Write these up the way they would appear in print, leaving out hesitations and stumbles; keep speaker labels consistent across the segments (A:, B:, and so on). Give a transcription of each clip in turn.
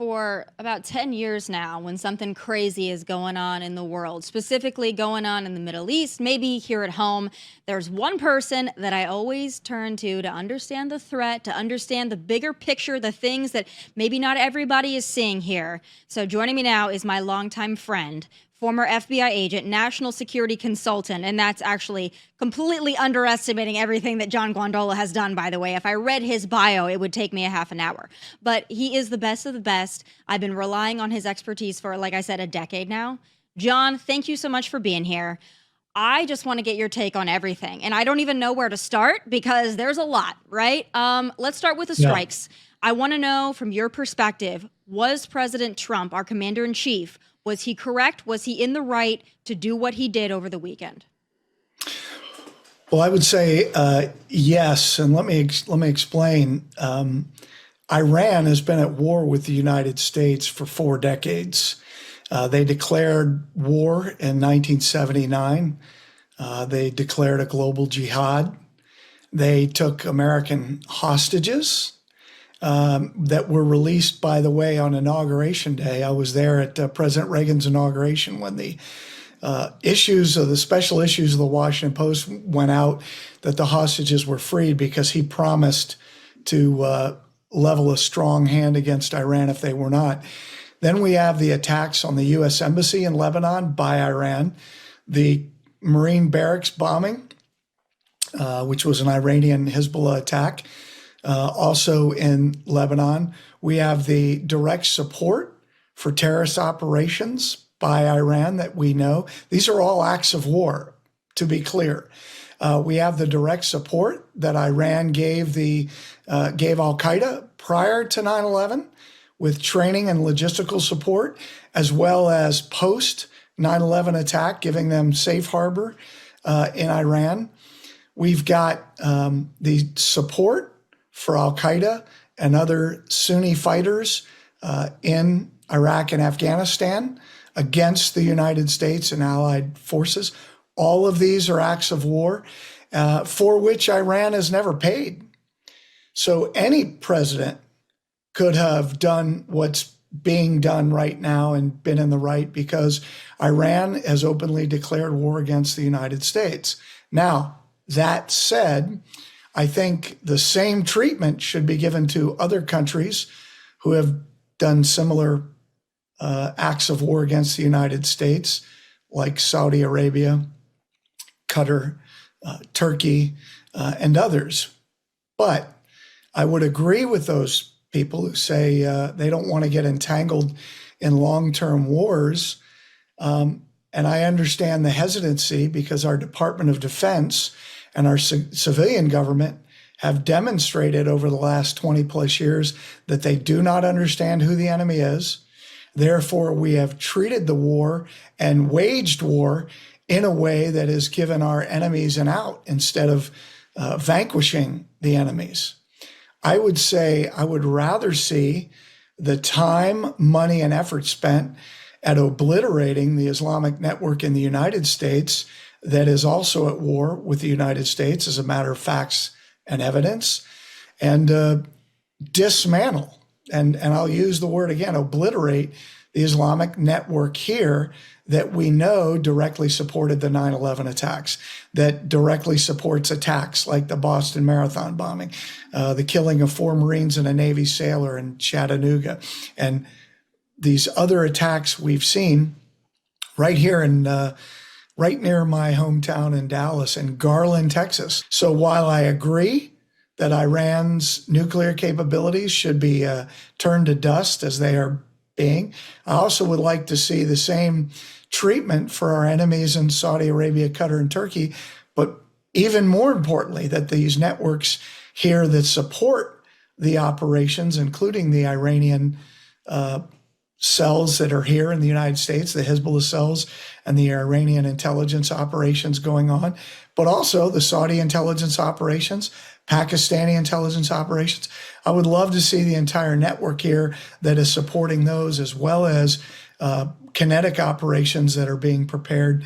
A: for about 10 years now, when something crazy is going on in the world, specifically going on in the Middle East, maybe here at home, there's one person that I always turn to understand the threat, to understand the bigger picture, the things that maybe not everybody is seeing here. So joining me now is my longtime friend, former FBI agent, national security consultant, and that's actually completely underestimating everything that John Guandolo has done, by the way. If I read his bio, it would take me a half an hour. But he is the best of the best. I've been relying on his expertise for, like I said, a decade now. John, thank you so much for being here. I just want to get your take on everything, and I don't even know where to start because there's a lot, right? Let's start with the strikes. I want to know from your perspective, was President Trump, our commander-in-chief, was he correct? Was he in the right to do what he did over the weekend?
B: Well, I would say yes, and let me explain. Iran has been at war with the United States for 4 decades. They declared war in 1979. They declared a global jihad. They took American hostages that were released, by the way, on Inauguration Day. I was there at President Reagan's inauguration when the special issues of the Washington Post went out that the hostages were freed because he promised to level a strong hand against Iran if they were not. Then we have the attacks on the U.S. Embassy in Lebanon by Iran, the Marine barracks bombing, which was an Iranian Hezbollah attack. Also in Lebanon, we have the direct support for terrorist operations by Iran that we know. These are all acts of war, to be clear. We have the direct support that Iran gave al-Qaeda prior to 9/11 with training and logistical support, as well as post 9/11 attack, giving them safe harbor in Iran. We've got the support for al-Qaeda and other Sunni fighters in Iraq and Afghanistan against the United States and allied forces. All of these are acts of war for which Iran has never paid. So any president could have done what's being done right now and been in the right because Iran has openly declared war against the United States. Now, that said, I think the same treatment should be given to other countries who have done similar acts of war against the United States, like Saudi Arabia, Qatar, Turkey, and others. But I would agree with those people who say they don't want to get entangled in long-term wars. And I understand the hesitancy because our Department of Defense and our civilian government have demonstrated over the last 20 plus years that they do not understand who the enemy is. Therefore, we have treated the war and waged war in a way that has given our enemies an out instead of vanquishing the enemies. I would say I would rather see the time, money, and effort spent at obliterating the Islamic network in the United States that is also at war with the United States as a matter of facts and evidence, and dismantle, and I'll use the word again, obliterate the Islamic network here that we know directly supported the 9/11 attacks, that directly supports attacks like the Boston Marathon bombing, the killing of 4 Marines and a Navy sailor in Chattanooga, and these other attacks we've seen right here in right near my hometown in Dallas and Garland, Texas. So while I agree that Iran's nuclear capabilities should be turned to dust as they are being, I also would like to see the same treatment for our enemies in Saudi Arabia, Qatar, and Turkey. But even more importantly, that these networks here that support the operations, including the Iranian cells that are here in the United States, the Hezbollah cells and the Iranian intelligence operations going on, but also the Saudi intelligence operations, Pakistani intelligence operations. I would love to see the entire network here that is supporting those, as well as kinetic operations that are being prepared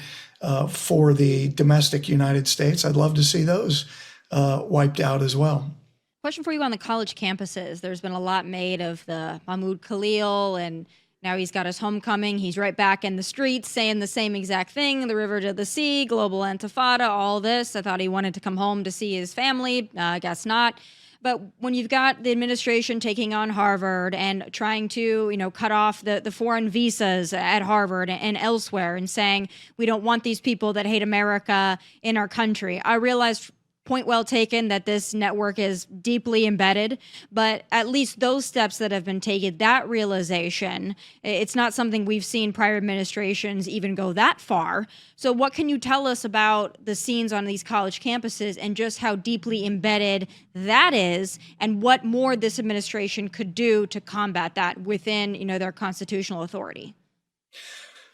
B: for the domestic United States. I'd love to see those wiped out as well.
A: Question for you on the college campuses. There's been a lot made of the Mahmoud Khalil, and now he's got his homecoming. He's right back in the streets saying the same exact thing, the river to the sea, global intifada, all this. I thought he wanted to come home to see his family. I guess not. But when you've got the administration taking on Harvard and trying to, cut off the foreign visas at Harvard and elsewhere and saying, we don't want these people that hate America in our country, I realized, point well taken, that this network is deeply embedded, but at least those steps that have been taken, that realization, it's not something we've seen prior administrations even go that far. So what can you tell us about the scenes on these college campuses and just how deeply embedded that is, and what more this administration could do to combat that within, their constitutional authority?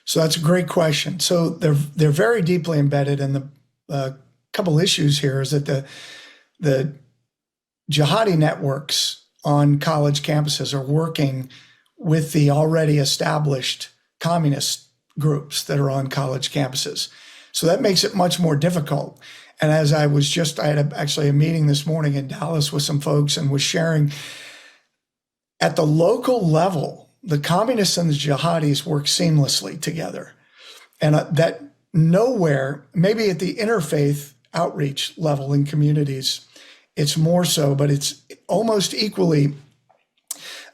B: So that's a great question. So they're very deeply embedded, in the couple issues here is that the jihadi networks on college campuses are working with the already established communist groups that are on college campuses. So that makes it much more difficult. And as I had actually a meeting this morning in Dallas with some folks and was sharing, at the local level, the communists and the jihadis work seamlessly together. And that nowhere, maybe at the interfaith outreach level in communities, it's more so, but it's almost equally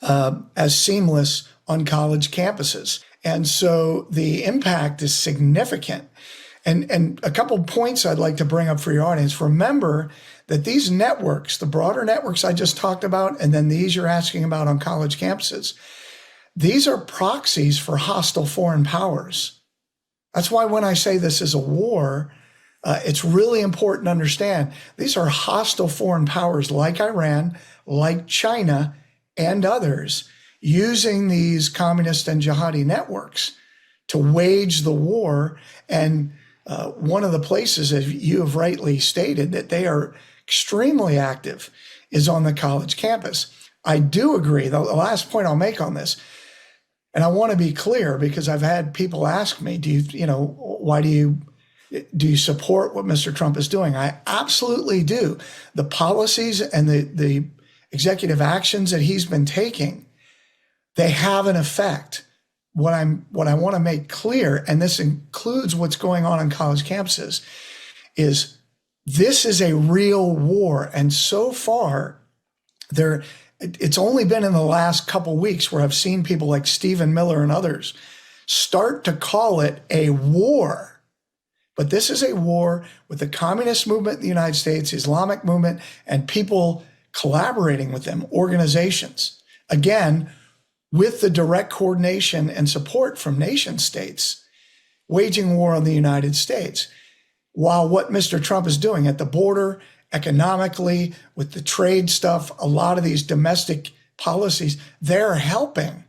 B: as seamless on college campuses. And so the impact is significant. And a couple points I'd like to bring up for your audience. Remember that these networks, the broader networks I just talked about, and then these you're asking about on college campuses, these are proxies for hostile foreign powers. That's why when I say this is a war, it's really important to understand these are hostile foreign powers like Iran, like China, and others using these communist and jihadi networks to wage the war. And one of the places, as you have rightly stated, that they are extremely active is on the college campus. I do agree. The last point I'll make on this, and I want to be clear because I've had people ask me, why do you support what Mr. Trump is doing? I absolutely do. The policies and the executive actions that he's been taking, they have an effect. What I want to make clear, and this includes what's going on college campuses, is this is a real war. And so far, it's only been in the last couple weeks where I've seen people like Stephen Miller and others start to call it a war. But this is a war with the communist movement in the United States, Islamic movement, and people collaborating with them, organizations. Again, with the direct coordination and support from nation states, waging war on the United States. While what Mr. Trump is doing at the border, economically, with the trade stuff, a lot of these domestic policies, they're helping.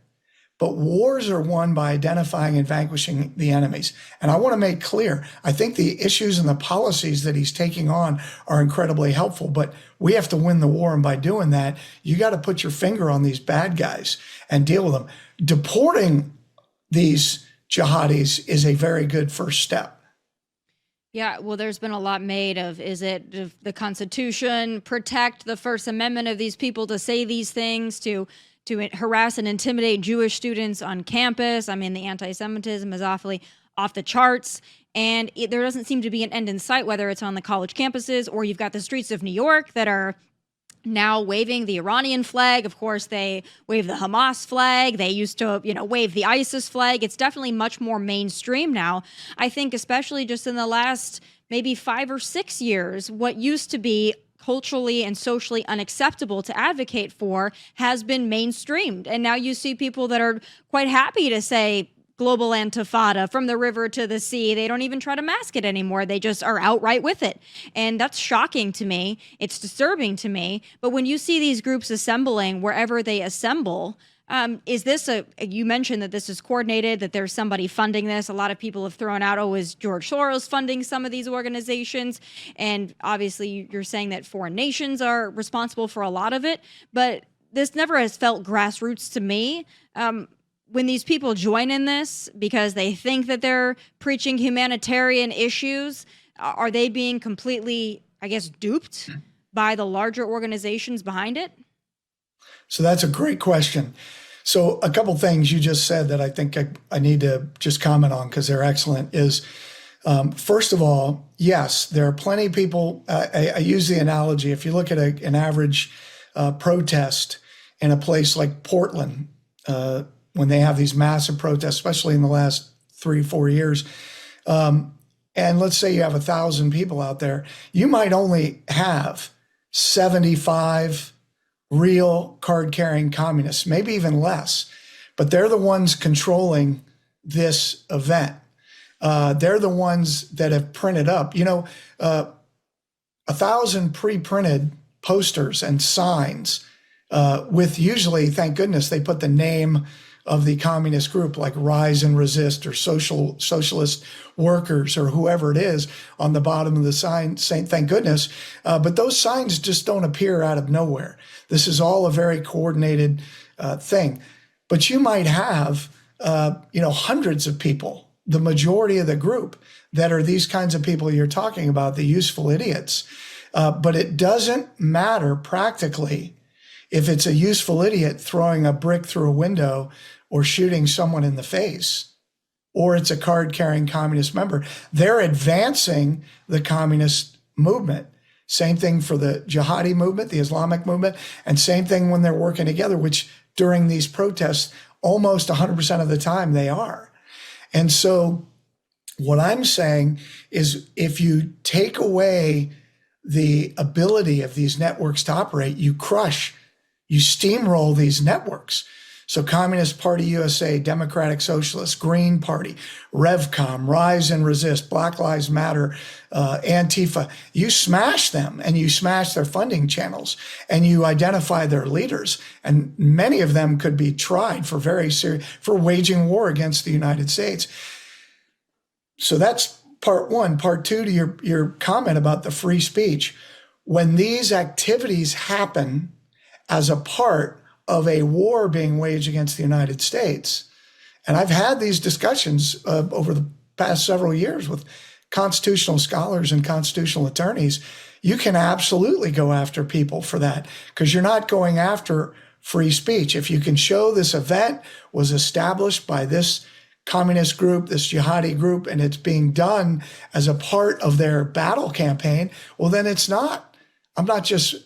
B: But wars are won by identifying and vanquishing the enemies. And I want to make clear, I think the issues and the policies that he's taking on are incredibly helpful, but we have to win the war. And by doing that, you got to put your finger on these bad guys and deal with them. Deporting these jihadis is a very good first step.
A: Yeah, well, there's been a lot made of, is it the Constitution protect the First Amendment of these people to say these things, to harass and intimidate Jewish students on campus? I mean, the anti-Semitism is awfully off the charts, and there doesn't seem to be an end in sight, whether it's on the college campuses or you've got the streets of New York that are now waving the Iranian flag. Of course, they wave the Hamas flag. They used to, wave the ISIS flag. It's definitely much more mainstream now. I think especially just in the last maybe 5 or 6 years, what used to be culturally and socially unacceptable to advocate for has been mainstreamed. And now you see people that are quite happy to say global intifada from the river to the sea. They don't even try to mask it anymore. They just are outright with it. And that's shocking to me. It's disturbing to me. But when you see these groups assembling wherever they assemble, is this you mentioned that this is coordinated, that there's somebody funding this. A lot of people have thrown out, is George Soros funding some of these organizations? And obviously you're saying that foreign nations are responsible for a lot of it, but this never has felt grassroots to me. When these people join in this because they think that they're preaching humanitarian issues, are they being completely, duped by the larger organizations behind it?
B: So that's a great question. So a couple things you just said that I think I need to just comment on because they're excellent is, first of all, yes, there are plenty of people. I use the analogy. If you look at an average protest in a place like Portland, when they have these massive protests, especially in the last 3-4 years, and let's say you have 1,000 people out there, you might only have 75 real card-carrying communists, maybe even less, but they're the ones controlling this event. They're the ones that have printed up, 1,000 pre-printed posters and signs with usually, thank goodness, they put the name of the communist group like Rise and Resist or Socialist Workers or whoever it is on the bottom of the sign, saying thank goodness. But those signs just don't appear out of nowhere. This is all a very coordinated thing. But you might have, hundreds of people, the majority of the group that are these kinds of people you're talking about, the useful idiots. But it doesn't matter practically if it's a useful idiot throwing a brick through a window or shooting someone in the face, or it's a card-carrying communist member. They're advancing the communist movement. Same thing for the jihadi movement, the Islamic movement, and same thing when they're working together, which during these protests, almost 100% of the time they are. And so what I'm saying is if you take away the ability of these networks to operate, you steamroll these networks. So Communist Party USA, Democratic Socialist, Green Party, RevCom, Rise and Resist, Black Lives Matter, Antifa, you smash them and you smash their funding channels and you identify their leaders. And many of them could be tried for for waging war against the United States. So that's part one. Part two, to your comment about the free speech. When these activities happen as a part of a war being waged against the United States, and I've had these discussions over the past several years with constitutional scholars and constitutional attorneys, you can absolutely go after people for that because you're not going after free speech. If you can show this event was established by this communist group, this jihadi group, and it's being done as a part of their battle campaign, well, then I'm not just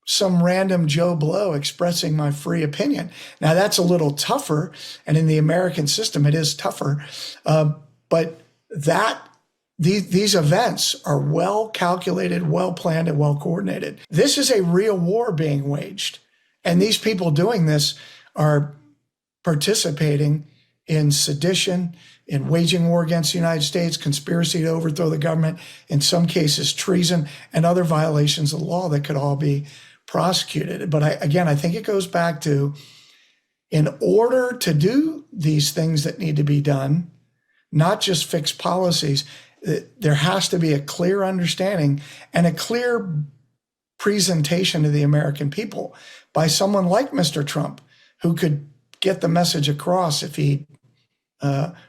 B: some random Joe Blow expressing my free opinion. Now that's a little tougher, and in the American system, it is tougher. But these events are well calculated, well planned, and well coordinated. This is a real war being waged, and these people doing this are participating in sedition, in waging war against the United States, conspiracy to overthrow the government, in some cases treason, and other violations of the law that could all be prosecuted. But I think it goes back to, in order to do these things that need to be done, not just fix policies, there has to be a clear understanding and a clear presentation to the American people by someone like Mr. Trump, who could get the message across if he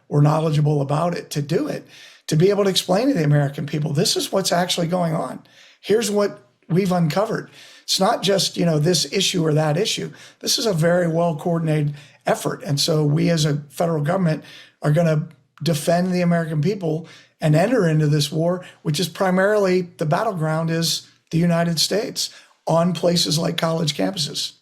B: were knowledgeable about it, to do it, to be able to explain to the American people, this is what's actually going on. Here's what we've uncovered. It's not just, this issue or that issue. This is a very well coordinated effort. And so we as a federal government are going to defend the American people and enter into this war, which is primarily the battleground is the United States on places like college campuses.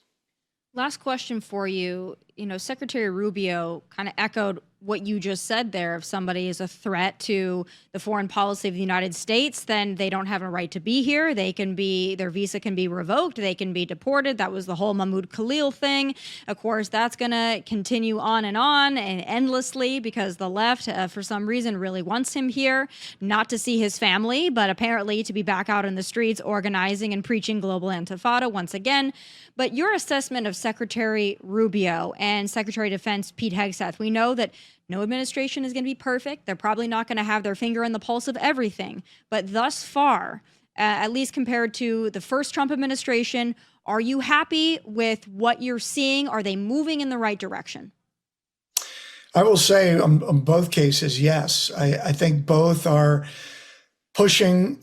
A: Last question for you. Secretary Rubio kind of echoed what you just said there. If somebody is a threat to the foreign policy of the United States, then they don't have a right to be here. Their visa can be revoked. They can be deported. That was the whole Mahmoud Khalil thing. Of course, that's going to continue on and endlessly because the left, for some reason, really wants him here, not to see his family, but apparently to be back out in the streets organizing and preaching global intifada once again. But your assessment of Secretary Rubio and Secretary of Defense Pete Hegseth, we know that no administration is going to be perfect. They're probably not going to have their finger on the pulse of everything. But thus far, at least compared to the first Trump administration, are you happy with what you're seeing? Are they moving in the right direction?
B: I will say on both cases, yes. I think both are pushing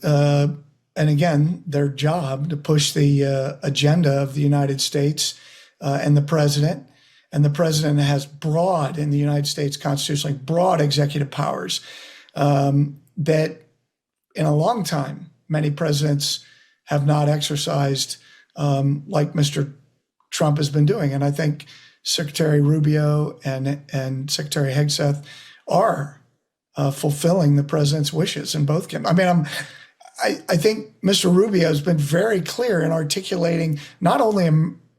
B: and again, their job to push the agenda of the United States and the president. And the president has broad, in the United States constitutionally, broad executive powers that in a long time, many presidents have not exercised like Mr. Trump has been doing. And I think Secretary Rubio and Secretary Hegseth are fulfilling the president's wishes in both cases. I mean, I think Mr. Rubio has been very clear in articulating not only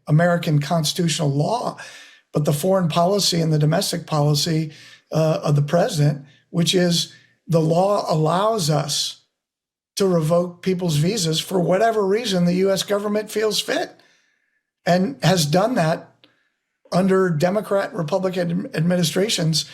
B: American constitutional law, but the foreign policy and the domestic policy of the president, which is the law allows us to revoke people's visas for whatever reason the U.S. government feels fit, and has done that under Democrat and Republican administrations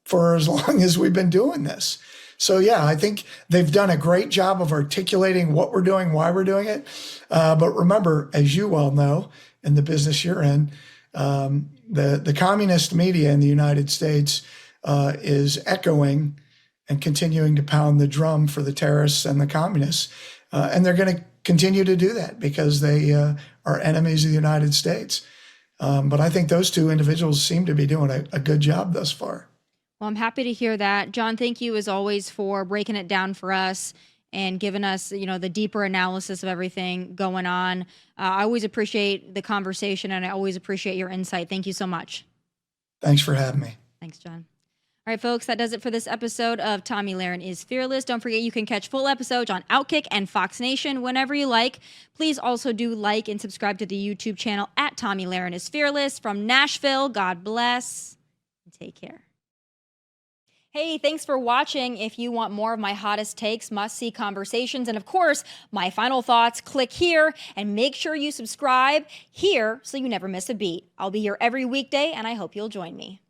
B: for as long as we've been doing this. So, yeah, I think they've done a great job of articulating what we're doing, why we're doing it. But remember, as you well know, in the business you're in, the communist media in the United States is echoing and continuing to pound the drum for the terrorists and the communists. And they're going to continue to do that because they are enemies of the United States. But I think those two individuals seem to be doing a good job thus far.
A: Well, I'm happy to hear that. John, thank you as always for breaking it down for us and giving us, the deeper analysis of everything going on. I always appreciate the conversation, and I always appreciate your insight. Thank you so much.
B: Thanks for having me.
A: Thanks, John. All right, folks, that does it for this episode of Tomi Lahren is Fearless. Don't forget you can catch full episodes on Outkick and Fox Nation whenever you like. Please also do like and subscribe to the YouTube channel at Tomi Lahren is Fearless. From Nashville, God bless and take care. Hey, thanks for watching. If you want more of my hottest takes, must-see conversations, and of course, my final thoughts, click here and make sure you subscribe here so you never miss a beat. I'll be here every weekday, and I hope you'll join me.